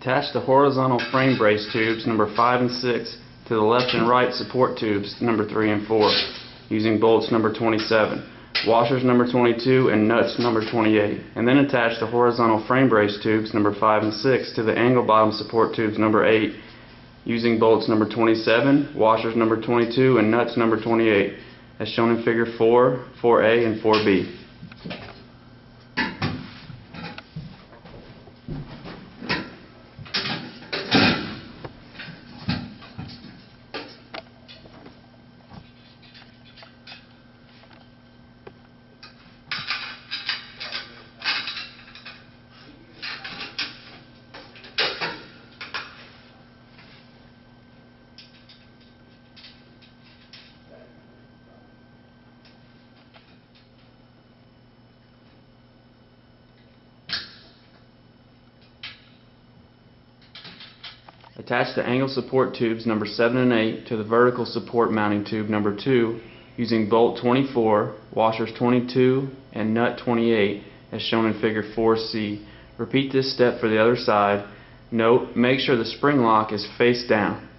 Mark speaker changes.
Speaker 1: Attach the horizontal frame brace tubes number 5 and 6 to the left and right support tubes number 3 and 4 using bolts number 27, washers number 22, and nuts number 28. And then attach the horizontal frame brace tubes number 5 and 6 to the angle bottom support tubes number 8 using bolts number 27, washers number 22, and nuts number 28 as shown in figure 4, 4A, and 4B. Attach the angle support tubes number 7 and 8 to the vertical support mounting tube number 2 using bolt 24, washers 22, and nut 28 as shown in figure 4C. Repeat this step for the other side. Note, make sure the spring lock is face down.